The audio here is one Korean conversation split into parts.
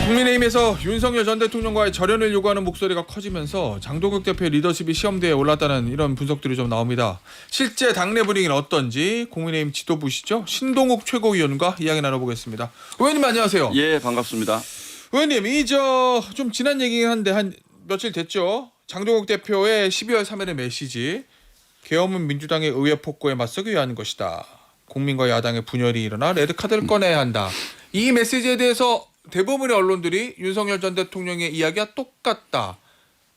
국민의힘에서 윤석열 전 대통령과의 절연을 요구하는 목소리가 커지면서 장동혁 대표의 리더십이 시험대에 올랐다는 이런 분석들이 좀 나옵니다. 실제 당내 분위기는 어떤지 국민의힘 지도부시죠? 신동욱 최고위원과 이야기 나눠보겠습니다. 의원님 안녕하세요. 예, 반갑습니다. 의원님, 좀 지난 얘기긴 한데 한 며칠 됐죠? 장동혁 대표의 12월 3일의 메시지, 계엄은 민주당의 의회 폭거에 맞서기 위한 것이다. 국민과 야당의 분열이 일어나 레드카드를 꺼내야 한다. 이 메시지에 대해서 대부분의 언론들이 윤석열 전 대통령의 이야기가 똑같다.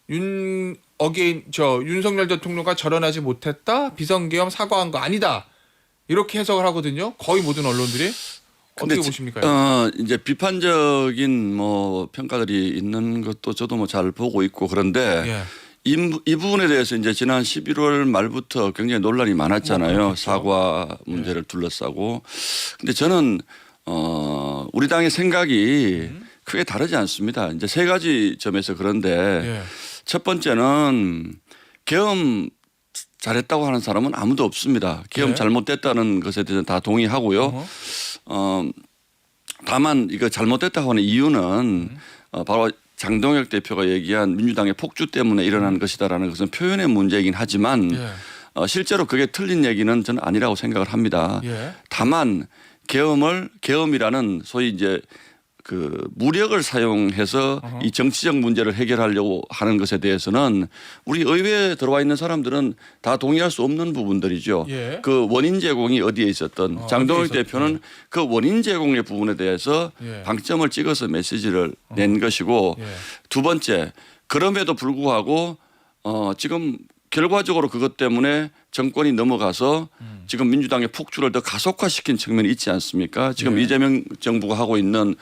윤석열 대통령과 절연하지 못했다. 비선계엄 사과한 거 아니다. 이렇게 해석을 하거든요. 거의 모든 언론들이. 어떻게 보십니까? 이제 비판적인 평가들이 있는 것도 저도 잘 보고 있고 그런데 예. 이 부분에 대해서 이제 지난 11월 말부터 굉장히 논란이 많았잖아요. 그렇죠. 사과 문제를 둘러싸고. 근데 저는 우리 당의 생각이 크게 다르지 않습니다. 이제 세 가지 점에서 그런데 예. 첫 번째는 계엄 잘했다고 하는 사람은 아무도 없습니다. 계엄 예. 잘못됐다는 것에 대해서 다 동의하고요. 다만 이거 잘못됐다고 하는 이유는 바로 장동혁 대표가 얘기한 민주당의 폭주 때문에 일어난 것이다라는 것은 표현의 문제이긴 하지만 예. 실제로 그게 틀린 얘기는 저는 아니라고 생각을 합니다. 예. 다만 계엄이라는 소위 이제 그 무력을 사용해서 이 정치적 문제를 해결하려고 하는 것에 대해서는 우리 의회에 들어와 있는 사람들은 다 동의할 수 없는 부분들이죠. 예. 그 원인 제공이 어디에 있었던 장동혁 대표는 그 원인 제공의 부분에 대해서 예. 방점을 찍어서 메시지를 낸 것이고 예. 두 번째 그럼에도 불구하고 지금 결과적으로 그것 때문에 정권이 넘어가서 지금 민주당의 폭주를 더 가속화시킨 측면이 있지 않습니까? 지금 예. 이재명 정부가 하고 있는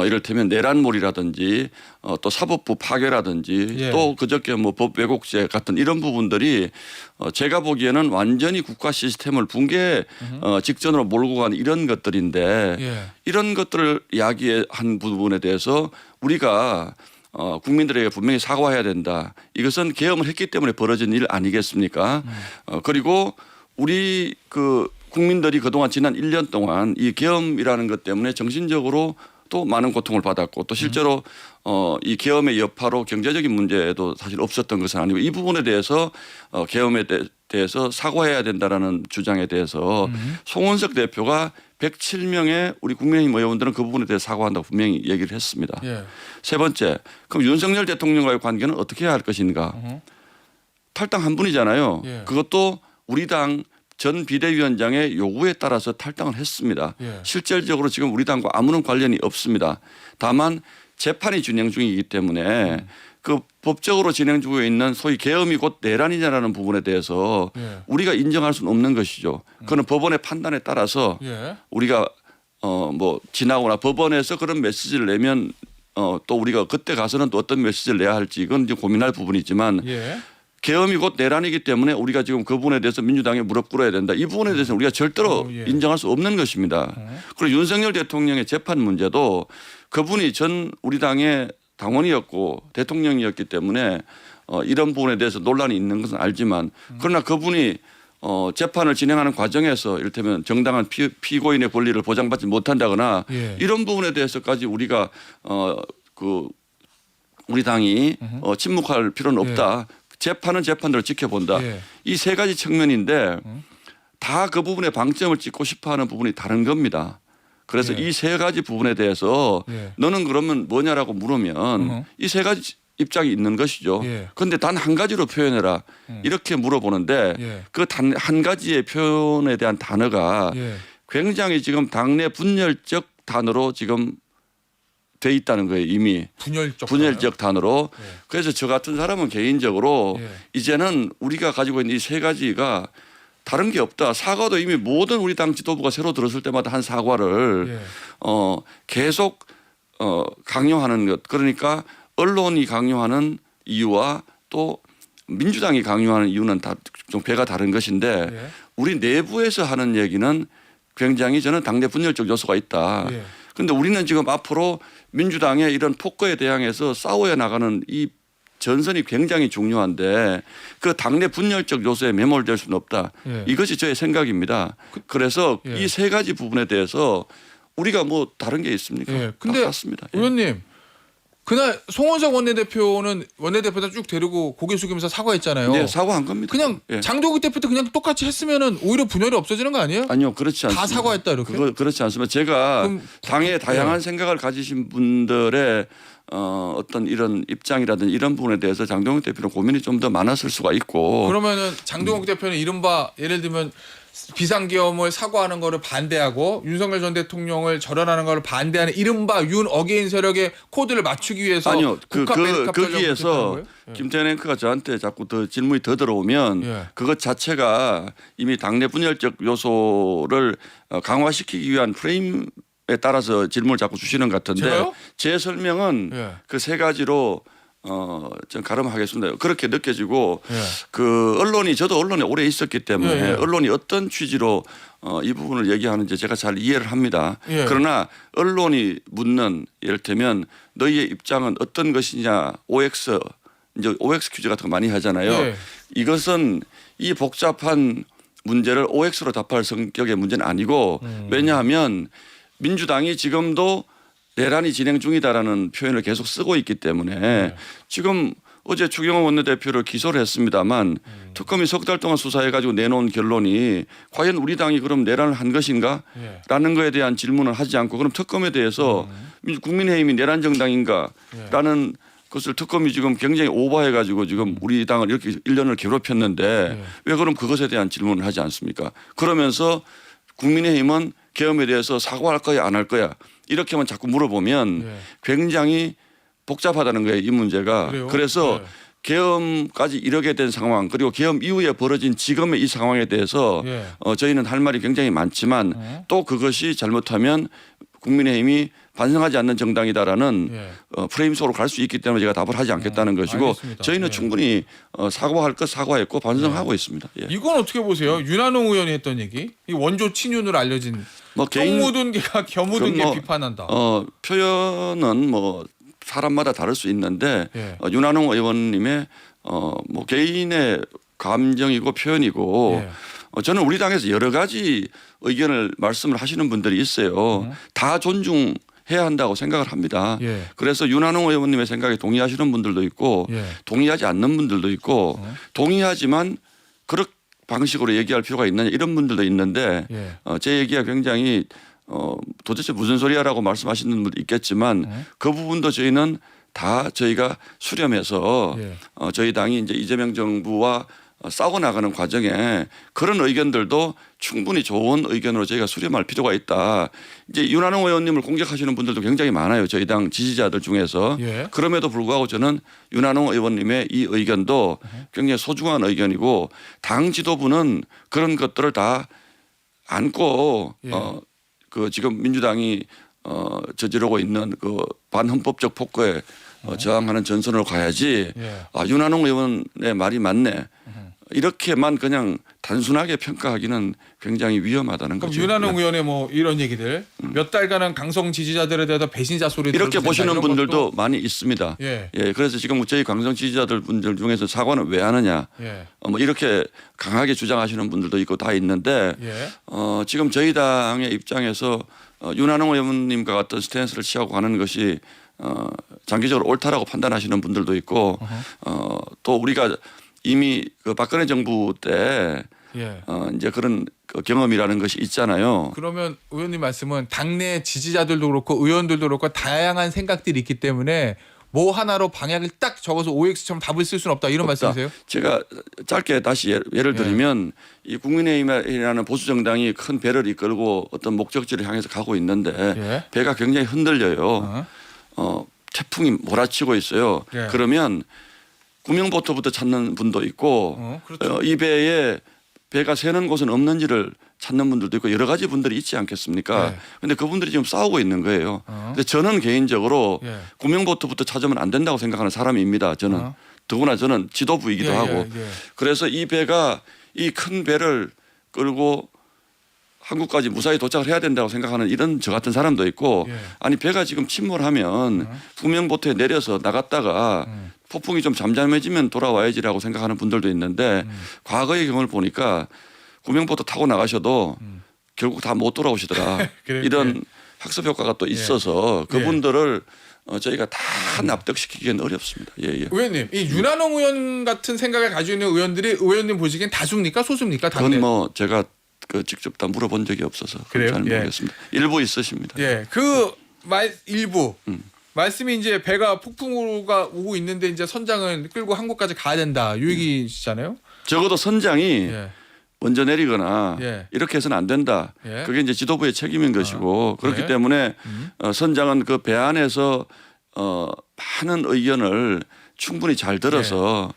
이를테면 내란몰이라든지 또 사법부 파괴라든지 예. 또 그저께 법 왜곡죄 같은 이런 부분들이 제가 보기에는 완전히 국가 시스템을 붕괴 직전으로 몰고 가는 이런 것들인데 예. 이런 것들을 이야기한 부분에 대해서 우리가 국민들에게 분명히 사과해야 된다. 이것은 계엄을 했기 때문에 벌어진 일 아니겠습니까? 그리고 우리 그 국민들이 그동안 지난 1년 동안 이 계엄이라는 것 때문에 정신적으로 또 많은 고통을 받았고 또 실제로 이 계엄의 여파로 경제적인 문제도 사실 없었던 것은 아니고 이 부분에 대해서 계엄에 대해서 사과해야 된다라는 주장에 대해서 송원석 대표가 107명의 우리 국민의힘 의원들은 그 부분에 대해서 사과한다고 분명히 얘기를 했습니다. 예. 세 번째, 그럼 윤석열 대통령과의 관계는 어떻게 해야 할 것인가? 탈당 한 분이잖아요. 예. 그것도 우리 당 전 비대위원장의 요구에 따라서 탈당을 했습니다. 예. 실질적으로 지금 우리 당과 아무런 관련이 없습니다. 다만 재판이 진행 중이기 때문에 그 법적으로 진행 중에 있는 소위 계엄이 곧 내란이냐라는 부분에 대해서 예. 우리가 인정할 수는 없는 것이죠. 그건 법원의 판단에 따라서 예. 우리가 지나거나 법원에서 그런 메시지를 내면 또 우리가 그때 가서는 또 어떤 메시지를 내야 할지 이건 이제 고민할 부분이지만 예. 계엄이 곧 내란이기 때문에 우리가 지금 그 부분에 대해서 민주당에 무릎 꿇어야 된다. 이 부분에 대해서는 우리가 절대로 예. 인정할 수 없는 것입니다. 그리고 윤석열 대통령의 재판 문제도 그분이 전 우리 당의 당원이었고 대통령이었기 때문에 이런 부분에 대해서 논란이 있는 것은 알지만 그러나 그분이 재판을 진행하는 과정에서 이를테면 정당한 피고인의 권리를 보장받지 못한다거나 예. 이런 부분에 대해서까지 우리가 우리 당이 침묵할 필요는 없다. 재판은 재판대로 지켜본다. 예. 이 세 가지 측면인데 다 그 부분에 방점을 찍고 싶어하는 부분이 다른 겁니다. 그래서 예. 이 세 가지 부분에 대해서 예. 너는 그러면 뭐냐라고 물으면 이 세 가지 입장이 있는 것이죠. 예. 그런데 단 한 가지로 표현해라 이렇게 물어보는데 예. 그 단 한 가지의 표현에 대한 단어가 예. 굉장히 지금 당내 분열적 단어로 지금 돼 있다는 거예요. 이미 분열적 단어로. 예. 그래서 저 같은 사람은 개인적으로 예. 이제는 우리가 가지고 있는 이 세 가지가 다른 게 없다. 사과도 이미 모든 우리 당 지도부가 새로 들었을 때마다 한 사과를 예. 계속 강요하는 것. 그러니까 언론이 강요하는 이유와 또 민주당이 강요하는 이유는 다 좀 배가 다른 것인데 예. 우리 내부에서 하는 얘기는 굉장히 저는 당내 분열적 요소가 있다. 예. 그런데 우리는 지금 앞으로 민주당의 이런 폭거에 대항해서 싸워야 나가는 이 전선이 굉장히 중요한데 그 당내 분열적 요소에 매몰될 수는 없다. 예. 이것이 저의 생각입니다. 그래서 예. 이 세 가지 부분에 대해서 우리가 뭐 다른 게 있습니까? 예. 근데 똑같습니다. 예. 의원님 그날 송원석 원내대표도 쭉 데리고 고개 숙이면서 사과했잖아요. 네, 사과한 겁니다. 그냥 예. 장동국 대표 때 그냥 똑같이 했으면은 오히려 분열이 없어지는 거 아니에요? 아니요, 그렇지 않습니다. 다 사과했다 이렇게? 그렇지 않습니다. 제가 그럼 당의 다양한 생각을 가지신 분들의 어떤 이런 입장이라든지 이런 부분에 대해서 장동국 대표는 고민이 좀 더 많았을 수가 있고. 그러면은 장동국 대표는 이른바 예를 들면 비상계엄을 사과하는 거를 반대하고 윤석열 전 대통령을 절연하는 거를 반대하는 이른바 윤 어게인 세력의 코드를 맞추기 위해서 아니요, 국합 거기에서 김태현 앵커가 저한테 자꾸 더 질문이 더 들어오면 예. 그것 자체가 이미 당내 분열적 요소를 강화시키기 위한 프레임에 따라서 질문을 자꾸 주시는 것 같은데 제가요? 제 설명은 예. 그 세 가지로 좀 가름하겠습니다. 그렇게 느껴지고 예. 그 언론이 저도 언론에 오래 있었기 때문에 예, 예. 언론이 어떤 취지로 이 부분을 얘기하는지 제가 잘 이해를 합니다. 예. 그러나 언론이 묻는 이를테면 너희의 입장은 어떤 것이냐 OX 이제 OX 퀴즈 같은 거 많이 하잖아요. 예. 이것은 이 복잡한 문제를 OX로 답할 성격의 문제는 아니고 왜냐하면 민주당이 지금도 내란이 진행 중이다라는 표현을 계속 쓰고 있기 때문에 지금 어제 추경호 원내대표를 기소를 했습니다만 특검이 석 달 동안 수사해가지고 내놓은 결론이 과연 우리 당이 그럼 내란을 한 것인가? 예. 라는 거에 대한 질문을 하지 않고 그럼 특검에 대해서 국민의힘이 내란 정당인가라는 것을 특검이 지금 굉장히 오버해가지고 지금 우리 당을 이렇게 1년을 괴롭혔는데 왜 그럼 그것에 대한 질문을 하지 않습니까? 그러면서 국민의힘은 계엄에 대해서 사과할 거야 안 할 거야 이렇게만 자꾸 물어보면 예. 굉장히 복잡하다는 거예요 이 문제가. 그래요? 그래서 예. 계엄까지 이르게 된 상황 그리고 계엄 이후에 벌어진 지금의 이 상황에 대해서 예. 저희는 할 말이 굉장히 많지만 또 그것이 잘못하면 국민의힘이 반성하지 않는 정당이다라는 예. 프레임 속으로 갈 수 있기 때문에 제가 답을 하지 않겠다는 것이고 알겠습니다. 저희는 예. 충분히 사과할 것 사과했고 반성하고 있습니다. 예. 이건 어떻게 보세요? 윤한홍 의원이 했던 얘기, 이 원조 친윤으로 알려진 뭐 똥 묻은 개가 겨 묻은 개 뭐, 비판한다. 표현은 뭐 사람마다 다를 수 있는데 예. 윤한홍 의원님의 뭐 개인의 감정이고 표현이고 저는 우리 당에서 여러 가지 의견을 말씀을 하시는 분들이 있어요. 다 존중해야 한다고 생각을 합니다. 예. 그래서 윤한홍 의원님의 생각에 동의하시는 분들도 있고 예. 동의하지 않는 분들도 있고 동의하지만 그런 방식으로 얘기할 필요가 있느냐 이런 분들도 있는데 예. 제 얘기가 굉장히 도대체 무슨 소리야라고 말씀하시는 분도 있겠지만 그 부분도 저희는 다 저희가 수렴해서 예. 저희 당이 이제 이재명 정부와 싸워 나가는 과정에 그런 의견들도 충분히 좋은 의견으로 저희가 수렴할 필요가 있다. 이제 윤한홍 의원님을 공격하시는 분들도 굉장히 많아요. 저희 당 지지자들 중에서. 예. 그럼에도 불구하고 저는 윤한홍 의원님의 이 의견도 굉장히 소중한 의견이고 당 지도부는 그런 것들을 다 안고 예. 그 지금 민주당이 저지르고 있는 그 반헌법적 폭거에 저항하는 전선으로 가야지. 예. 윤한홍 의원의 말이 맞네. 이렇게만 그냥 단순하게 평가하기는 굉장히 위험하다는 그럼 거죠. 윤한홍 의원의 뭐 이런 얘기들 몇 달간은 강성 지지자들에 대해서 배신자 소리 이렇게 보시는 이런 분들도 것도. 많이 있습니다. 예. 그래서 지금 저희 강성 지지자들 분들 중에서 사과는 왜 하느냐, 예. 뭐 이렇게 강하게 주장하시는 분들도 있고 다 있는데 예. 지금 저희 당의 입장에서 윤한홍 의원님과 같은 스탠스를 취하고 가는 것이 장기적으로 옳다라고 판단하시는 분들도 있고 또 우리가 이미 그 박근혜 정부 때 예. 이제 그런 그 경험이라는 것이 있잖아요. 그러면 의원님 말씀은 당내 지지자들도 그렇고 의원들도 그렇고 다양한 생각들이 있기 때문에 뭐 하나로 방향을 딱 적어서 OX처럼 답을 쓸 수는 없다 이런 없다. 말씀이세요? 제가 짧게 다시 예를 들면 이 국민의힘이라는 보수 정당이 큰 배를 이끌고 어떤 목적지를 향해서 가고 있는데 예. 배가 굉장히 흔들려요. 태풍이 몰아치고 있어요. 예. 그러면 구명보트부터 찾는 분도 있고 그렇죠. 이 배가 새는 곳은 없는지를 찾는 분들도 있고 여러 가지 분들이 있지 않겠습니까? 그런데 그분들이 지금 싸우고 있는 거예요. 근데 저는 개인적으로 예. 구명보트부터 찾으면 안 된다고 생각하는 사람입니다. 저는 더구나 저는 지도부이기도 하고 그래서 이 배가 이 큰 배를 끌고 한국까지 무사히 도착을 해야 된다고 생각하는 이런 저 같은 사람도 있고 아니 배가 지금 침몰하면 구명보트에 내려서 나갔다가 폭풍이 좀 잠잠해지면 돌아와야지라고 생각하는 분들도 있는데 과거의 경험을 보니까 구명보트 타고 나가셔도 결국 다 못 돌아오시더라. 그래, 이런 학습 효과가 또 있어서 그분들을 저희가 다 납득시키기는 어렵습니다. 예, 예. 의원님, 이 윤한홍 의원 같은 생각을 가지고 있는 의원들이 의원님 보시기엔 다수입니까? 소수입니까? 당내. 그건 뭐 제가 직접 다 물어본 적이 없어서 그래요? 잘 예. 모르겠습니다. 일부 있으십니다. 예, 일부 말씀이 이제 배가 폭풍우가 오고 있는데 이제 선장은 끌고 한국까지 가야 된다. 이 얘기시잖아요. 적어도 선장이 예. 먼저 내리거나 예. 이렇게 해서는 안 된다. 예. 그게 이제 지도부의 책임인 것이고 그렇기 예. 때문에 선장은 그 배 안에서 많은 의견을 충분히 잘 들어서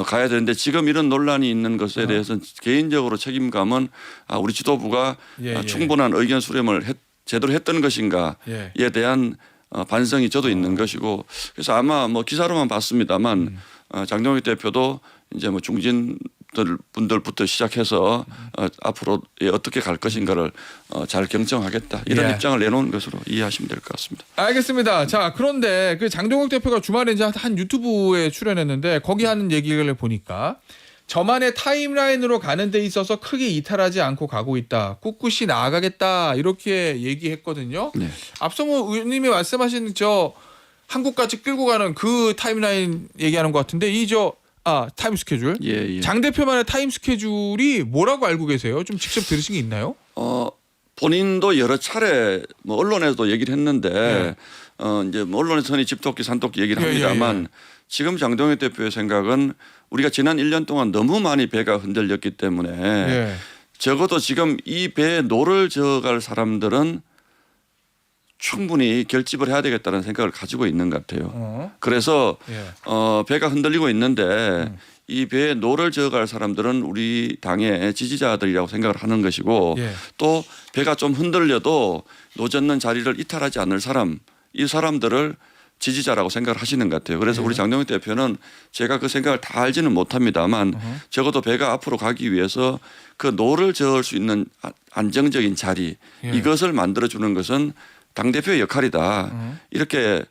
가야 되는데 지금 이런 논란이 있는 것에 대해서는 개인적으로 책임감은 우리 지도부가 예. 충분한 의견 수렴을 제대로 했던 것인가에 예. 대한 반성이 저도 있는 것이고 그래서 아마 뭐 기사로만 봤습니다만 장동혁 대표도 이제 뭐 중진 분들부터 시작해서 앞으로 어떻게 갈 것인가를 잘 경청하겠다 이런 예. 입장을 내놓은 것으로 이해하시면 될 것 같습니다. 알겠습니다. 자, 그런데 그 장동혁 대표가 주말에 이제 한 유튜브에 출연했는데 거기 하는 얘기를 보니까 저만의 타임라인으로 가는 데 있어서 크게 이탈하지 않고 가고 있다. 꿋꿋이 나아가겠다. 이렇게 얘기했거든요. 네. 앞서 뭐 의원님이 말씀하신 저 한국까지 끌고 가는 그 타임라인 얘기하는 것 같은데 타임 스케줄. 예, 예. 장 대표만의 타임 스케줄이 뭐라고 알고 계세요? 좀 직접 들으신 게 있나요? 본인도 여러 차례 뭐 언론에서도 얘기를 했는데 이제 뭐 언론에서는 집토끼 산토끼 얘기를 합니다만 지금 장동혁 대표의 생각은 우리가 지난 1년 동안 너무 많이 배가 흔들렸기 때문에 적어도 지금 이 배에 노를 저어갈 사람들은 충분히 결집을 해야 되겠다는 생각을 가지고 있는 것 같아요. 그래서 배가 흔들리고 있는데 이 배에 노를 저어갈 사람들은 우리 당의 지지자들이라고 생각을 하는 것이고 또 배가 좀 흔들려도 노젓는 자리를 이탈하지 않을 사람 이 사람들을 지지자라고 생각을 하시는 것 같아요. 그래서 우리 장동혁 대표는 제가 그 생각을 다 알지는 못합니다만 적어도 배가 앞으로 가기 위해서 그 노를 저을 수 있는 안정적인 자리 이것을 만들어주는 것은 당대표의 역할이다. 이렇게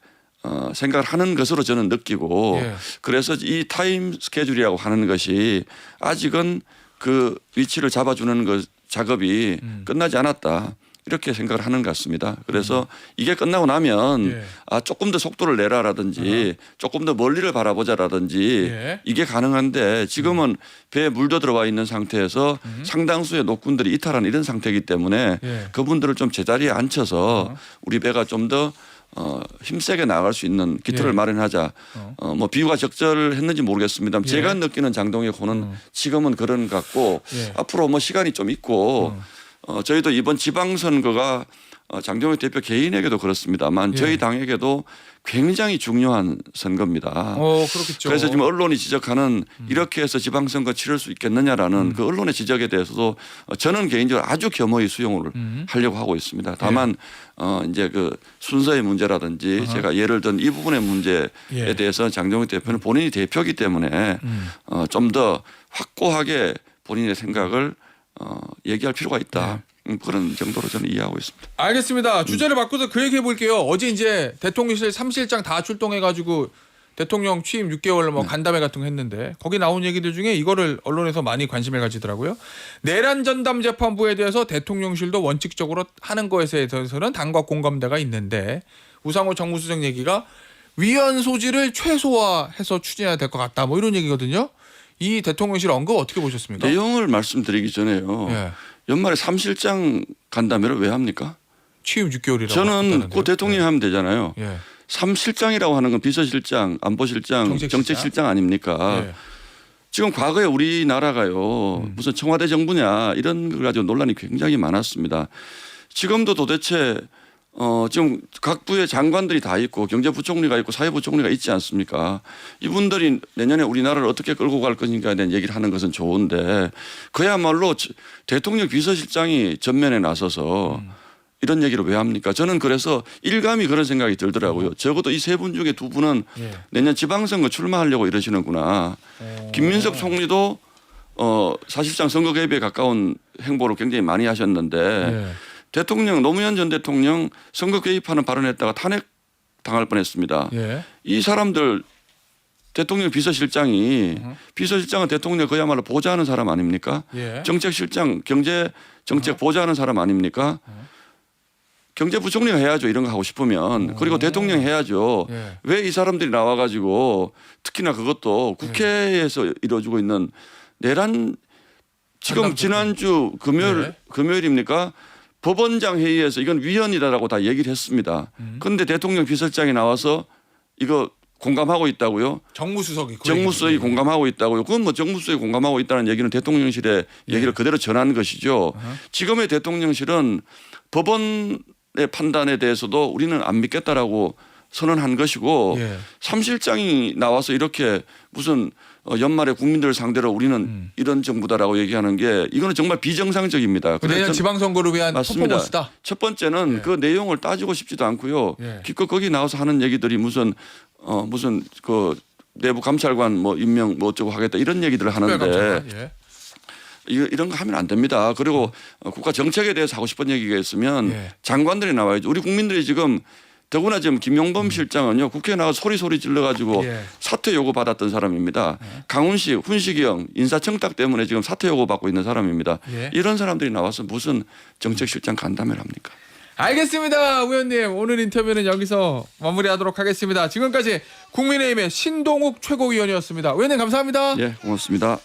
생각을 하는 것으로 저는 느끼고 그래서 이 타임 스케줄이라고 하는 것이 아직은 그 위치를 잡아주는 것 작업이 끝나지 않았다. 이렇게 생각을 하는 것 같습니다. 그래서 이게 끝나고 나면 조금 더 속도를 내라라든지 조금 더 멀리를 바라보자라든지 이게 가능한데 지금은 배에 물도 들어와 있는 상태에서 상당수의 노군들이 이탈한 이런 상태이기 때문에 그분들을 좀 제자리에 앉혀서 우리 배가 좀 더 힘세게 나갈 수 있는 기틀을 마련하자. 뭐 비유가 적절했는지 모르겠습니다만 제가 느끼는 장동혁 호는 지금은 그런 것 같고 앞으로 뭐 시간이 좀 있고 저희도 이번 지방선거가 장동혁 대표 개인에게도 그렇습니다만 저희 당에게도 굉장히 중요한 선거입니다. 그렇겠죠. 그래서 지금 언론이 지적하는 이렇게 해서 지방선거 치를 수 있겠느냐라는 그 언론의 지적에 대해서도 저는 개인적으로 아주 겸허히 수용을 하려고 하고 있습니다. 다만 이제 그 순서의 문제라든지 제가 예를 든 이 부분의 문제에 대해서 장동혁 대표는 본인이 대표이기 때문에 좀 더 확고하게 본인의 생각을 얘기할 필요가 있다. 그런 정도로 저는 이해하고 있습니다. 알겠습니다. 주제를 바꿔서 그 얘기 해볼게요. 어제 이제 대통령실 3실장 다 출동해가지고 대통령 취임 6개월 뭐 간담회 같은 거 했는데 거기 나온 얘기들 중에 이거를 언론에서 많이 관심을 가지더라고요. 내란 전담 재판부에 대해서 대통령실도 원칙적으로 하는 것에 대해서는 당과 공감대가 있는데 우상호 정무수석 얘기가 위헌 소지를 최소화해서 추진해야 될 것 같다. 뭐 이런 얘기거든요. 이 대통령실 언급 어떻게 보셨습니까? 내용을 말씀드리기 전에요. 연말에 3실장 간담회를 왜 합니까? 취임 6개월이라고. 저는 그 대통령이 하면 되잖아요. 3실장이라고 하는 건 비서실장, 안보실장, 정책실장 아닙니까? 지금 과거에 우리나라가요. 무슨 청와대 정부냐 이런 걸 가지고 논란이 굉장히 많았습니다. 지금도 도대체 지금 각 부의 장관들이 다 있고 경제부총리가 있고 사회부총리가 있지 않습니까? 이분들이 내년에 우리나라를 어떻게 끌고 갈 것인가에 대한 얘기를 하는 것은 좋은데 그야말로 대통령 비서실장이 전면에 나서서 이런 얘기를 왜 합니까? 저는 그래서 일감이 그런 생각이 들더라고요. 적어도 이 세 분 중에 두 분은 내년 지방선거 출마하려고 이러시는구나. 김민석 총리도 사실상 선거 개입에 가까운 행보를 굉장히 많이 하셨는데 대통령 노무현 전 대통령 선거 개입하는 발언했다가 탄핵 당할 뻔했습니다. 이 사람들 대통령 비서실장이 비서실장은 대통령 그야말로 보좌하는 사람 아닙니까? 정책실장 경제 정책 보좌하는 사람 아닙니까? 경제부총리가 해야죠. 이런 거 하고 싶으면. 그리고 대통령이 해야죠. 예. 왜 이 사람들이 나와가지고 특히나 그것도 국회에서 이루어지고 있는 내란 지금 상담 지난주 네. 금요일입니까? 법원장 회의에서 이건 위헌이다라고 다 얘기를 했습니다. 그런데 대통령 비서장이 나와서 이거 공감하고 있다고요? 정무수석이 정무수석이 공감하고 있다고요. 그건 뭐 정무수석이 공감하고 있다는 얘기는 대통령실의 얘기를 그대로 전한 것이죠. 지금의 대통령실은 법원의 판단에 대해서도 우리는 안 믿겠다라고 선언한 것이고 예. 3실장이 나와서 이렇게 무슨 연말에 국민들 상대로 우리는 이런 정부다라고 얘기하는 게 이거는 정말 비정상적입니다. 내년 지방선거를 위한 맞습니다. 퍼포먼스다. 첫 번째는 예. 그 내용을 따지고 싶지도 않고요. 예. 기껏 거기 나와서 하는 얘기들이 무슨 그 내부 감찰관 뭐 임명 뭐 어쩌고 하겠다 이런 얘기들을 하는데 특별감찰관. 예. 이런 거 하면 안 됩니다. 그리고 국가 정책에 대해서 하고 싶은 얘기가 있으면 예. 장관들이 나와야죠. 우리 국민들이 지금 더구나 지금 김용범 실장은요 국회에 나가 소리 질러가지고 예. 사퇴 요구 받았던 사람입니다. 강훈식, 훈식이형 인사청탁 때문에 지금 사퇴 요구 받고 있는 사람입니다. 예. 이런 사람들이 나와서 무슨 정책실장 간담회를 합니까? 알겠습니다. 의원님 오늘 인터뷰는 여기서 마무리하도록 하겠습니다. 지금까지 국민의힘의 신동욱 최고위원이었습니다. 의원님 감사합니다. 예, 고맙습니다.